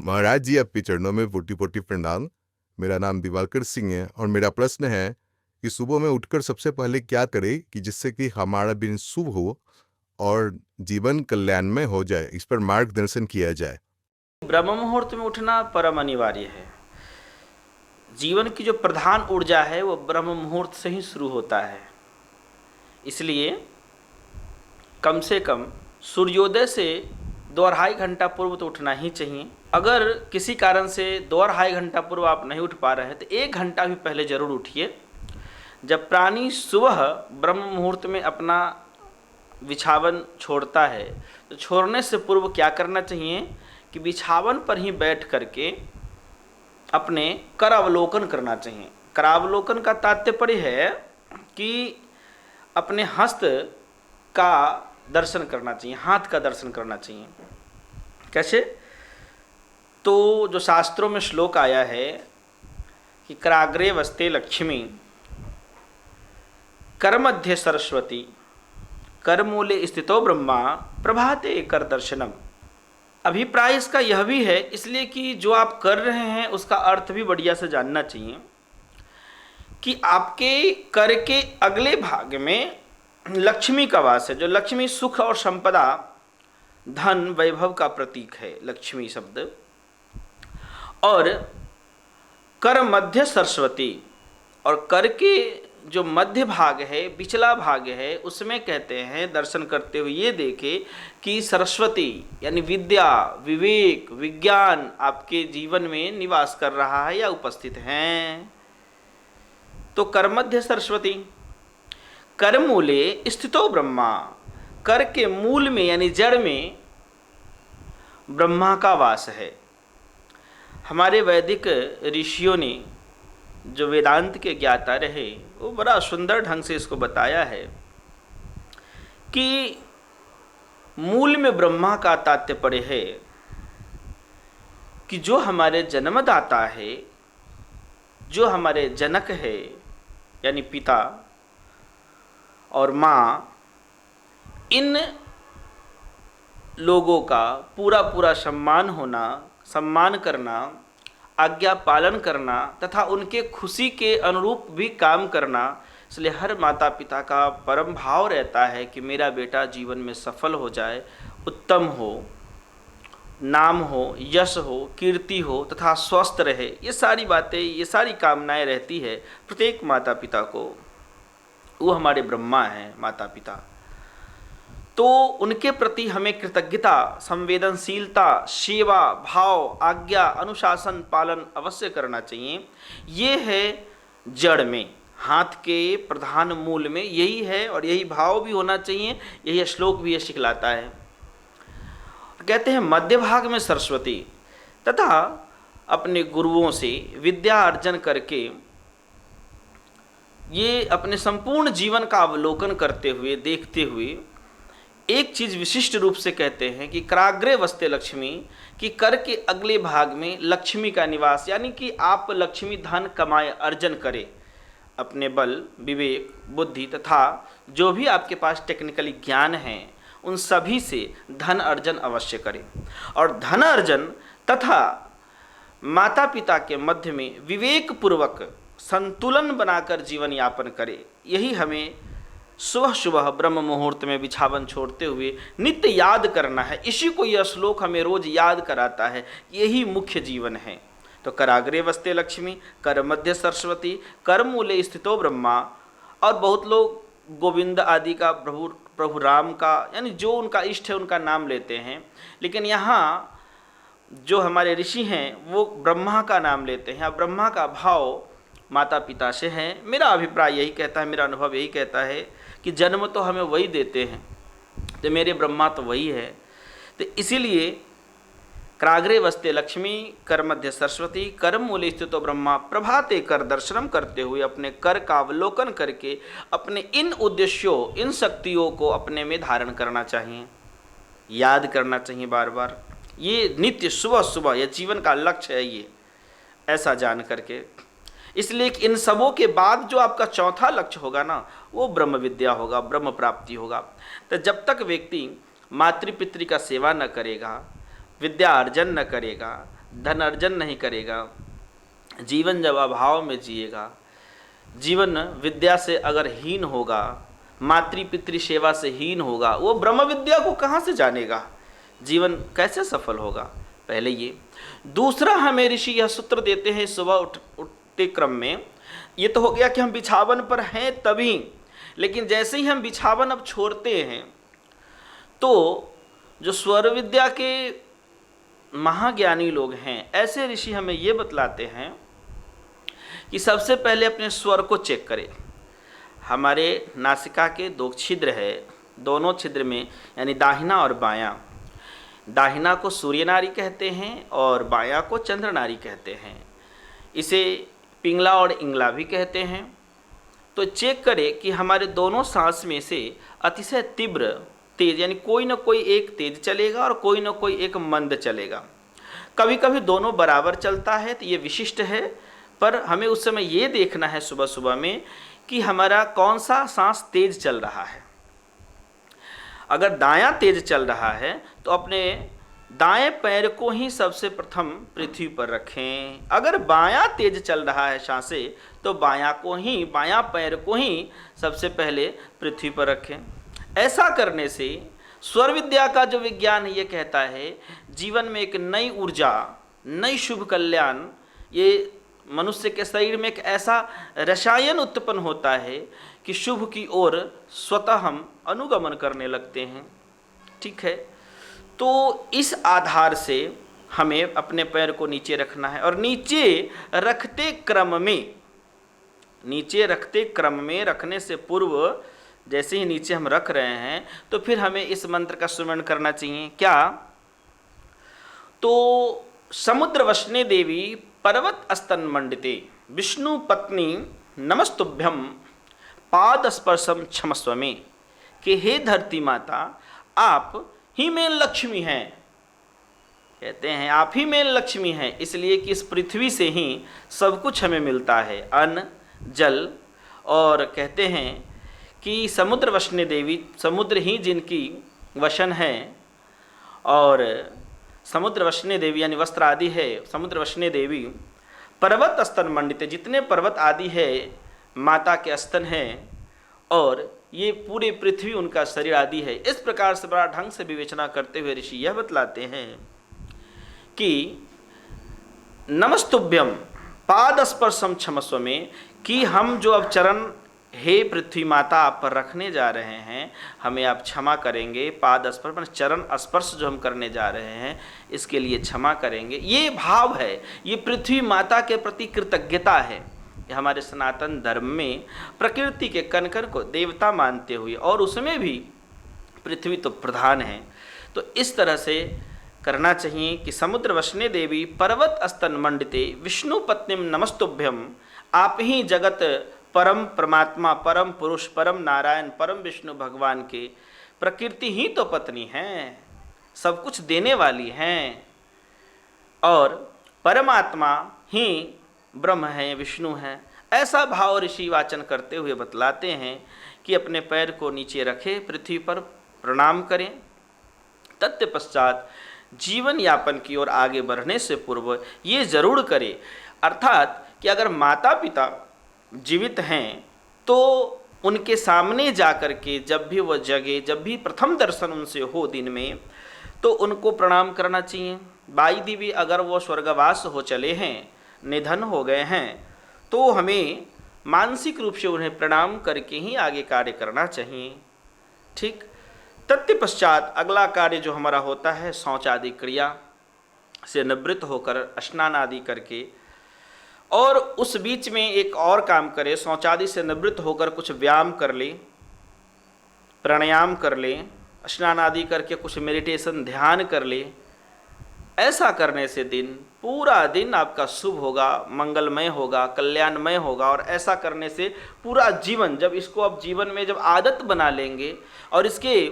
महाराज जी, आपके चरणों में कोटि कोटि प्रणाम। मेरा नाम दिवाकर सिंह है और मेरा प्रश्न है कि सुबह में उठकर सबसे पहले क्या करें कि जिससे कि हमारा दिन शुभ हो और जीवन कल्याणमय हो जाए, इस पर मार्गदर्शन किया जाए। ब्रह्म मुहूर्त में उठना परम अनिवार्य है। जीवन की जो प्रधान ऊर्जा है वो ब्रह्म मुहूर्त से ही शुरू होता है। इसलिए कम से कम सूर्योदय से 2-2.5 घंटा पूर्व तो उठना ही चाहिए। अगर किसी कारण से 2-2.5 घंटा पूर्व आप नहीं उठ पा रहे हैं तो 1 घंटा भी पहले जरूर उठिए। जब प्राणी सुबह ब्रह्म मुहूर्त में अपना बिछावन छोड़ता है तो छोड़ने से पूर्व क्या करना चाहिए कि बिछावन पर ही बैठ करके अपने करावलोकन करना चाहिए। करावलोकन का तात्पर्य है कि अपने हस्त का दर्शन करना चाहिए, हाथ का दर्शन करना चाहिए। कैसे? तो जो शास्त्रों में श्लोक आया है कि कराग्रे वस्ते लक्ष्मी कर मध्य सरस्वती कर मूले स्थितो ब्रह्मा प्रभाते कर दर्शनम। अभिप्राय इसका यह भी है इसलिए कि जो आप कर रहे हैं उसका अर्थ भी बढ़िया से जानना चाहिए कि आपके कर के अगले भाग में लक्ष्मी का वास है। जो लक्ष्मी सुख और संपदा, धन, वैभव का प्रतीक है लक्ष्मी शब्द। और कर मध्य सरस्वती, और कर के जो मध्य भाग है, पिछला भाग है, उसमें कहते हैं दर्शन करते हुए ये देखे कि सरस्वती यानी विद्या, विवेक, विज्ञान आपके जीवन में निवास कर रहा है या उपस्थित हैं। तो कर मध्य सरस्वती, कर मूले स्थितो ब्रह्मा, कर के मूल में यानी जड़ में ब्रह्मा का वास है। हमारे वैदिक ऋषियों ने जो वेदांत के ज्ञाता रहे वो बड़ा सुंदर ढंग से इसको बताया है कि मूल में ब्रह्मा का तात्पर्य है कि जो हमारे जन्मदाता है, जो हमारे जनक है यानी पिता और माँ, इन लोगों का पूरा पूरा सम्मान होना, सम्मान करना, आज्ञा पालन करना तथा उनके खुशी के अनुरूप भी काम करना। इसलिए हर माता पिता का परम भाव रहता है कि मेरा बेटा जीवन में सफल हो जाए, उत्तम हो, नाम हो, यश हो, कीर्ति हो तथा स्वस्थ रहे। ये सारी बातें, ये सारी कामनाएं रहती है प्रत्येक माता पिता को। वो हमारे ब्रह्मा हैं माता पिता। तो उनके प्रति हमें कृतज्ञता, संवेदनशीलता, सेवा भाव, आज्ञा, अनुशासन पालन अवश्य करना चाहिए। ये है जड़ में, हाथ के प्रधान मूल में यही है और यही भाव भी होना चाहिए। यही श्लोक भी ये सिखलाता है। कहते हैं मध्य भाग में सरस्वती तथा अपने गुरुओं से विद्या अर्जन करके ये अपने संपूर्ण जीवन का अवलोकन करते हुए, देखते हुए एक चीज विशिष्ट रूप से कहते हैं कि कराग्रे वस्ते लक्ष्मी, कि कर के अगले भाग में लक्ष्मी का निवास, यानी कि आप लक्ष्मी धन कमाए, अर्जन करें अपने बल, विवेक, बुद्धि तथा जो भी आपके पास टेक्निकली ज्ञान है उन सभी से धन अर्जन अवश्य करें। और धन अर्जन तथा माता पिता के मध्य में विवेक पूर्वक संतुलन बनाकर जीवन यापन करें। यही हमें सुबह सुबह ब्रह्म मुहूर्त में बिछावन छोड़ते हुए नित्य याद करना है। इसी को यह श्लोक हमें रोज याद कराता है। यही मुख्य जीवन है। तो कराग्रे वस्ते लक्ष्मी, कर मध्य सरस्वती, कर मूले स्थितो ब्रह्मा। और बहुत लोग गोविंद आदि का, प्रभु राम का, यानी जो उनका इष्ट है उनका नाम लेते हैं, लेकिन यहाँ जो हमारे ऋषि हैं वो ब्रह्मा का नाम लेते हैं। अब ब्रह्मा का भाव माता पिता से है। मेरा अभिप्राय यही कहता है, मेरा अनुभव यही कहता है कि जन्म तो हमें वही देते हैं, तो मेरे ब्रह्मा तो वही है। तो इसीलिए कराग्रे वस्ते लक्ष्मी, कर मध्य सरस्वती, कर मूले स्थितो ब्रह्मा, प्रभाते कर दर्शनम करते हुए अपने कर का अवलोकन करके अपने इन उद्देश्यों, इन शक्तियों को अपने में धारण करना चाहिए, याद करना चाहिए बार बार। ये नित्य सुबह सुबह यह जीवन का लक्ष्य है ये, ऐसा जान करके। इसलिए कि इन सबों के बाद जो आपका चौथा लक्ष्य होगा ना, वो ब्रह्म विद्या होगा, ब्रह्म प्राप्ति होगा। तो जब तक व्यक्ति मातृ पितृ का सेवा न करेगा, विद्या अर्जन न करेगा, धन अर्जन नहीं करेगा, जीवन जब अभाव में जिएगा, जीवन विद्या से अगर हीन होगा, मातृ पितृ सेवा से हीन होगा, वो ब्रह्म विद्या को कहाँ से जानेगा, जीवन कैसे सफल होगा। पहले ये। दूसरा हमें ऋषि यह सूत्र देते हैं सुबह उठते क्रम में। ये तो हो गया कि हम बिछावन पर हैं तभी, लेकिन जैसे ही हम बिछावन अब छोड़ते हैं तो जो स्वर विद्या के महाज्ञानी लोग हैं, ऐसे ऋषि हमें ये बतलाते हैं कि सबसे पहले अपने स्वर को चेक करें। हमारे नासिका के 2 छिद्र है, दोनों छिद्र में यानी दाहिना और बायां, दाहिना को सूर्य नाड़ी कहते हैं और बायां को चंद्र नाड़ी कहते हैं। इसे पिंगला और इंगला भी कहते हैं। तो चेक करें कि हमारे दोनों सांस में से अतिशय तीव्र तेज यानी कोई ना कोई एक तेज चलेगा और कोई ना कोई एक मंद चलेगा। कभी कभी दोनों बराबर चलता है तो ये विशिष्ट है, पर हमें उस समय ये देखना है सुबह सुबह में कि हमारा कौन सा सांस तेज चल रहा है। अगर दायां तेज चल रहा है तो अपने दाएं पैर को ही सबसे प्रथम पृथ्वी पर रखें। अगर बायां तेज चल रहा है सांसें तो बायां पैर को ही सबसे पहले पृथ्वी पर रखें। ऐसा करने से स्वर विद्या का जो विज्ञान है ये कहता है जीवन में एक नई ऊर्जा, नई शुभ कल्याण, ये मनुष्य के शरीर में एक ऐसा रसायन उत्पन्न होता है कि शुभ की ओर स्वतः हम अनुगमन करने लगते हैं। ठीक है, तो इस आधार से हमें अपने पैर को नीचे रखना है और नीचे रखते क्रम में रखने से पूर्व जैसे ही नीचे हम रख रहे हैं तो फिर हमें इस मंत्र का स्मरण करना चाहिए। क्या? तो समुद्र वशने देवी पर्वत अस्तन मंडिते विष्णु पत्नी नमस्तुभ्यम पाद स्पर्शम क्षमस्व में, कि हे धरती माता आप ही मेन लक्ष्मी हैं। कहते हैं आप ही मेन लक्ष्मी हैं इसलिए कि इस पृथ्वी से ही सब कुछ हमें मिलता है, अन्न जल। और कहते हैं कि समुद्र वशने देवी, समुद्र ही जिनकी वशन है, और समुद्र वशने देवी यानी वस्त्र आदि है, समुद्र वशने देवी पर्वत स्तन मंडित, जितने पर्वत आदि है माता के स्तन हैं और ये पूरे पृथ्वी उनका शरीर आदि है। इस प्रकार से बड़ा ढंग से विवेचना करते हुए ऋषि यह बतलाते हैं कि नमस्तुभ्यम पाद स्पर्शम क्षमस्व में, कि हम जो अब चरण हे पृथ्वी माता आप पर रखने जा रहे हैं हमें आप क्षमा करेंगे। पाद स्पर्श चरण स्पर्श जो हम करने जा रहे हैं इसके लिए क्षमा करेंगे। ये भाव है, ये पृथ्वी माता के प्रति कृतज्ञता है। हमारे सनातन धर्म में प्रकृति के कण कण को देवता मानते हुए और उसमें भी पृथ्वी तो प्रधान है, तो इस तरह से करना चाहिए कि समुद्र वशने देवी पर्वत स्तन मंडिते विष्णु पत्नीम नमस्तुभ्यम, आप ही जगत परम परमात्मा, परम पुरुष, परम नारायण, परम विष्णु भगवान के प्रकृति ही तो पत्नी हैं, सब कुछ देने वाली हैं, और परमात्मा ही ब्रह्म है, विष्णु है। ऐसा भाव ऋषि वाचन करते हुए बतलाते हैं कि अपने पैर को नीचे रखे, पृथ्वी पर प्रणाम करें। तत्पश्चात जीवन यापन की ओर आगे बढ़ने से पूर्व ये जरूर करें, अर्थात कि अगर माता पिता जीवित हैं तो उनके सामने जाकर के जब भी वह जगे, जब भी प्रथम दर्शन उनसे हो दिन में, तो उनको प्रणाम करना चाहिए। बाई देवी अगर वो स्वर्गवास हो चले हैं, निधन हो गए हैं, तो हमें मानसिक रूप से उन्हें प्रणाम करके ही आगे कार्य करना चाहिए। ठीक। तत्पश्चात अगला कार्य जो हमारा होता है शौच आदि क्रिया से निवृत्त होकर स्नान आदि करके, और उस बीच में एक और काम करें, शौचादि से निवृत्त होकर कुछ व्यायाम कर ले, प्राणायाम कर ले, स्नान आदि करके कुछ मेडिटेशन ध्यान कर ले। ऐसा करने से दिन पूरा दिन आपका शुभ होगा, मंगलमय होगा, कल्याणमय होगा। और ऐसा करने से पूरा जीवन, जब इसको आप जीवन में जब आदत बना लेंगे और इसके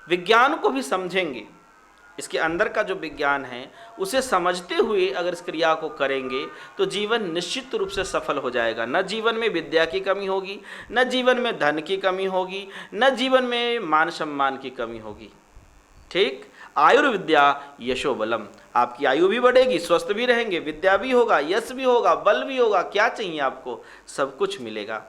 विज्ञान को भी समझेंगे, इसके अंदर का जो विज्ञान है उसे समझते हुए अगर इस क्रिया को करेंगे तो जीवन निश्चित रूप से सफल हो जाएगा। न जीवन में विद्या की कमी होगी, न जीवन में धन की कमी होगी, न जीवन में मान सम्मान की कमी होगी। ठीक। आयुर्विद्या यशो बलम। आपकी आयु भी बढ़ेगी, स्वस्थ भी रहेंगे, विद्या भी होगा, यश भी होगा, बल भी होगा, क्या चाहिए आपको, सब कुछ मिलेगा।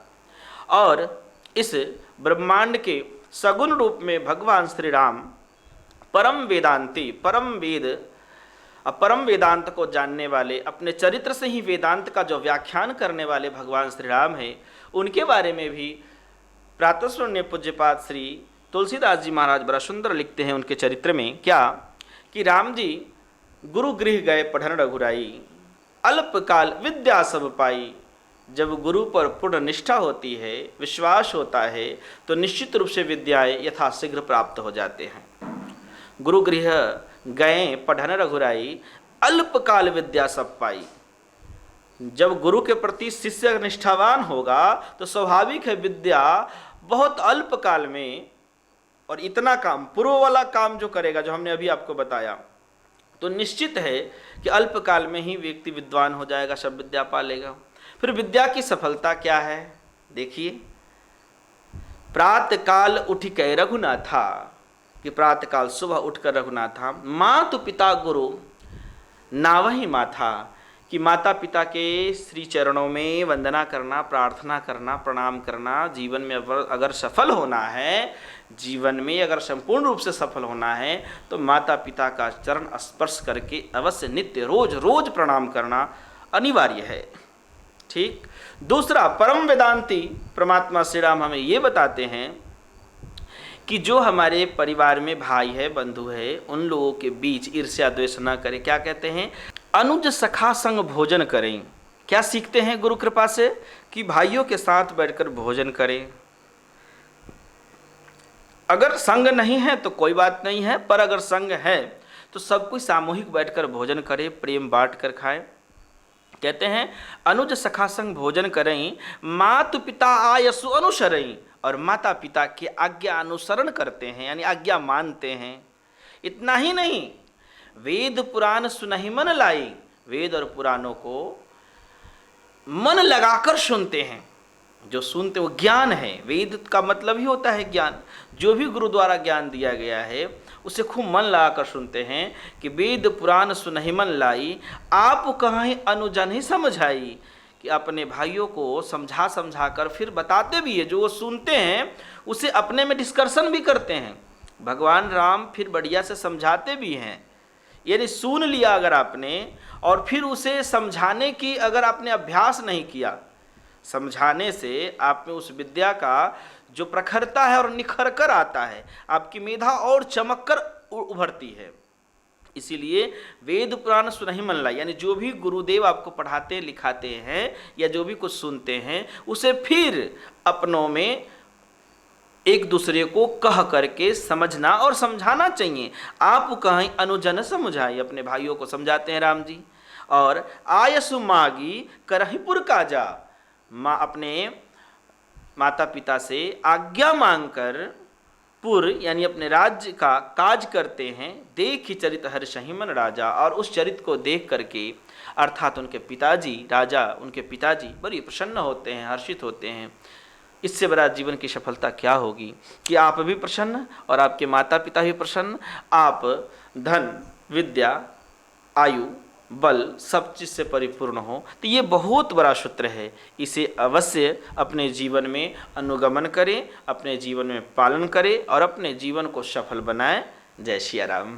और इस ब्रह्मांड के सगुण रूप में भगवान श्री राम परम वेदांती, परम वेदांत को जानने वाले, अपने चरित्र से ही वेदांत का जो व्याख्यान करने वाले भगवान श्री राम हैं, उनके बारे में भी प्रातस्मरणीय पूज्यपाद श्री तुलसीदास जी महाराज बड़ा सुंदर लिखते हैं उनके चरित्र में, क्या कि राम जी गुरु गृह गए पढ़न रघुराई, अल्पकाल विद्या सब पाई। जब गुरु पर पूर्ण निष्ठा होती है, विश्वास होता है, तो निश्चित रूप से विद्याएं यथाशीघ्र प्राप्त हो जाते हैं। गुरु गृह गए पढ़न रघुराई, अल्पकाल विद्या सब पाई। जब गुरु के प्रति शिष्य निष्ठावान होगा तो स्वाभाविक है विद्या बहुत अल्प काल में, और इतना काम, पूर्व वाला काम जो करेगा, जो हमने अभी आपको बताया, तो निश्चित है कि अल्पकाल में ही व्यक्ति विद्वान हो जाएगा, सब विद्या पा लेगा। फिर विद्या की सफलता क्या है, देखिए, प्रातःकाल उठ के रघुनाथा, कि प्रातःकाल सुबह उठकर रघुनाथा, मातु पिता गुरु नावहि माथा, कि माता पिता के श्री चरणों में वंदना करना, प्रार्थना करना, प्रणाम करना। जीवन में अगर सफल होना है, जीवन में अगर संपूर्ण रूप से सफल होना है, तो माता पिता का चरण स्पर्श करके अवश्य नित्य रोज रोज प्रणाम करना अनिवार्य है। ठीक। दूसरा, परम वेदांती परमात्मा श्री राम हमें ये बताते हैं कि जो हमारे परिवार में भाई है, बंधु है, उन लोगों के बीच ईर्ष्या द्वेष न करें। क्या कहते हैं, अनुज सखा संग भोजन करें। क्या सीखते हैं गुरु कृपा से, कि भाइयों के साथ बैठकर भोजन करें। अगर संग नहीं है तो कोई बात नहीं है, पर अगर संग है तो सब कोई सामूहिक बैठकर भोजन करें, प्रेम बांट कर खाएं। कहते हैं अनुज सखा संग भोजन करें, मातु पिता आयसु अनुसरें, और माता पिता की आज्ञा अनुसरण करते हैं, यानी आज्ञा मानते हैं। इतना ही नहीं, वेद पुराण सुनहि मन लाई, वेद और पुराणों को मन लगाकर सुनते हैं। जो सुनते वो ज्ञान है, वेद का मतलब ही होता है ज्ञान। जो भी गुरु द्वारा ज्ञान दिया गया है उसे खूब मन लगाकर सुनते हैं कि वेद पुराण सुनहि मन लाई, आप कहीं अनुजन ही समझाई, कि अपने भाइयों को समझा समझा कर फिर बताते भी है। जो वो सुनते हैं उसे अपने में डिस्कशन भी करते हैं। भगवान राम फिर बढ़िया से समझाते भी हैं, यानी सुन लिया अगर आपने और फिर उसे समझाने की अगर आपने अभ्यास नहीं किया, समझाने से आप में उस विद्या का जो प्रखरता है और निखर कर आता है, आपकी मेधा और चमक कर उभरती है। इसीलिए वेद पुराण सुनहि मन लाई, यानी जो भी गुरुदेव आपको पढ़ाते लिखाते हैं या जो भी कुछ सुनते हैं, उसे फिर अपनों में एक दूसरे को कह करके समझना और समझाना चाहिए। आप कहीं अनुजन समझाई, अपने भाइयों को समझाते हैं राम जी। और आयसु मागी करहिपुर काजा, माँ अपने माता पिता से आज्ञा मांगकर पुर यानी अपने राज्य का काज करते हैं। देख ही चरित हर्षहि मन राजा, और उस चरित को देख करके अर्थात उनके पिताजी, राजा उनके पिताजी बड़ी प्रसन्न होते हैं, हर्षित होते हैं। इससे बड़ा जीवन की सफलता क्या होगी कि आप भी प्रसन्न और आपके माता पिता भी प्रसन्न, आप धन, विद्या, आयु, बल सब चीज़ से परिपूर्ण हो। तो ये बहुत बड़ा सूत्र है, इसे अवश्य अपने जीवन में अनुगमन करें, अपने जीवन में पालन करें और अपने जीवन को सफल बनाएं। जय सिया राम।